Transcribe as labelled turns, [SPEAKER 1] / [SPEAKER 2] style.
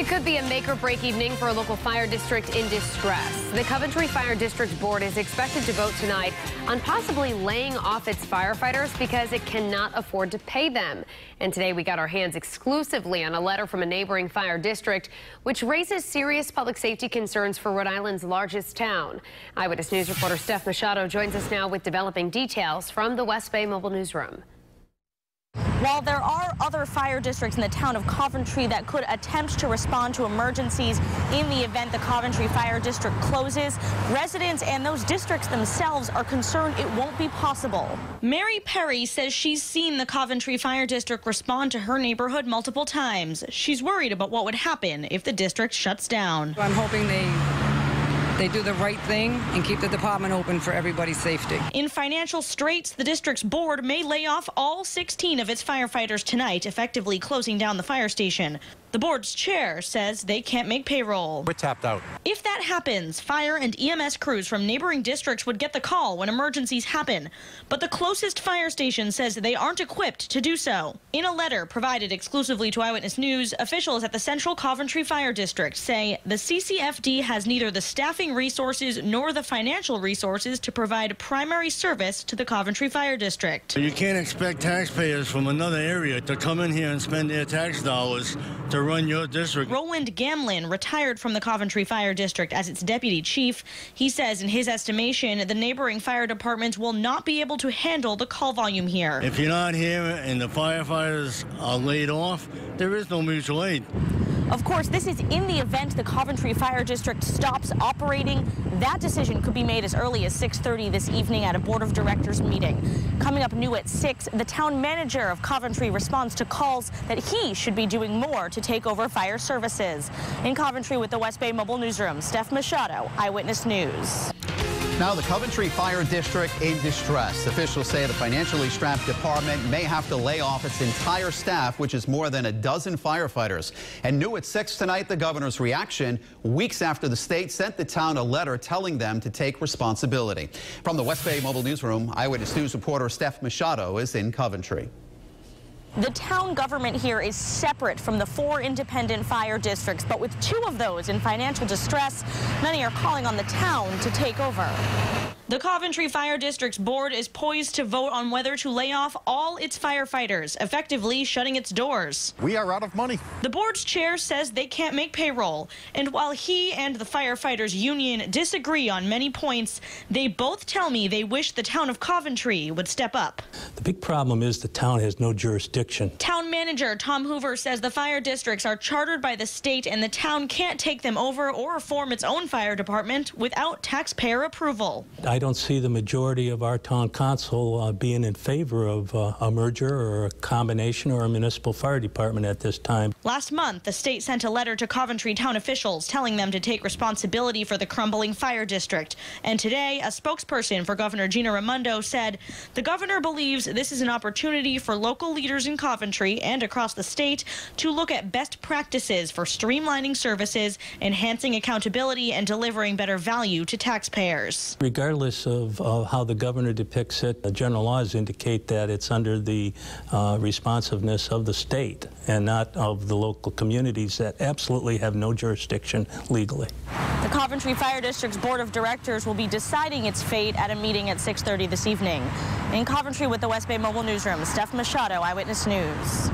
[SPEAKER 1] It could be a make-or-break evening for a local fire district in distress. The Coventry Fire District Board is expected to vote tonight on possibly laying off its firefighters because it cannot afford to pay them. And today we got our hands exclusively on a letter from a neighboring fire district, which raises serious public safety concerns for Rhode Island's largest town. Eyewitness News reporter Steph Machado joins us now with developing details from the West Bay Mobile Newsroom.
[SPEAKER 2] While there are other fire districts in the town of Coventry that could attempt to respond to emergencies in the event the Coventry Fire District closes, residents and those districts themselves are concerned it won't be possible. Mary Perry says she's seen the Coventry Fire District respond to her neighborhood multiple times. She's worried about what would happen if the district shuts down.
[SPEAKER 3] I'm hoping they do the right thing and keep the department open for everybody's safety.
[SPEAKER 2] In financial straits, the district's board may lay off all 16 of its firefighters tonight, effectively closing down the fire station. The board's chair says they can't make payroll.
[SPEAKER 4] We're tapped out.
[SPEAKER 2] If that happens, fire and EMS crews from neighboring districts would get the call when emergencies happen. But the closest fire station says they aren't equipped to do so. In a letter provided exclusively to Eyewitness News, officials at the Central Coventry Fire District say the CCFD has neither the staffing resources nor the financial resources to provide primary service to the Coventry Fire District.
[SPEAKER 5] You can't expect taxpayers from another area to come in here and spend their tax dollars to run your district.
[SPEAKER 2] Roland Gamlin retired from the Coventry Fire District as its deputy chief. He says in his estimation, the neighboring fire departments will not be able to handle the call volume here.
[SPEAKER 5] If you're not here and the firefighters are laid off, there is no mutual aid.
[SPEAKER 2] Of course, this is in the event the Coventry Fire District stops operating. That decision could be made as early as 6:30 this evening at a Board of Directors meeting. Coming up new at 6, the town manager of Coventry responds to calls that he should be doing more to take over fire services. In Coventry with the West Bay Mobile Newsroom, Steph Machado, Eyewitness News.
[SPEAKER 6] Now, the Coventry Fire District in distress. Officials say the financially strapped department may have to lay off its entire staff, which is more than a dozen firefighters. And new at 6 tonight, the governor's reaction weeks after the state sent the town a letter telling them to take responsibility. From the West Bay Mobile Newsroom, Eyewitness News reporter Steph Machado is in Coventry.
[SPEAKER 2] The town government here is separate from the 4 independent fire districts, but with 2 of those in financial distress, many are calling on the town to take over. The Coventry Fire District's board is poised to vote on whether to lay off all its firefighters, effectively shutting its doors.
[SPEAKER 4] We are out of money.
[SPEAKER 2] The board's chair says they can't make payroll, and while he and the firefighters union disagree on many points, they both tell me they wish the town of Coventry would step up.
[SPEAKER 7] The big problem is the town has no jurisdiction.
[SPEAKER 2] Town manager Tom Hoover says the fire districts are chartered by the state and the town can't take them over or form its own fire department without taxpayer approval.
[SPEAKER 7] I don't see the majority of our town council being in favor of a merger or a combination or a municipal fire department at this time.
[SPEAKER 2] Last month, the state sent a letter to Coventry town officials telling them to take responsibility for the crumbling fire district. And today, a spokesperson for Governor Gina Raimondo said the governor believes this is an opportunity for local leaders in Coventry and across the state to look at best practices for streamlining services, enhancing accountability, and delivering better value to taxpayers.
[SPEAKER 7] Regardless of how the governor depicts it, the general laws indicate that it's under the responsiveness of the state and not of the local communities that absolutely have no jurisdiction legally.
[SPEAKER 2] The Coventry Fire District's Board of Directors will be deciding its fate at a meeting at 6:30 this evening. In Coventry with the West Bay Mobile Newsroom, Steph Machado, Eyewitness News.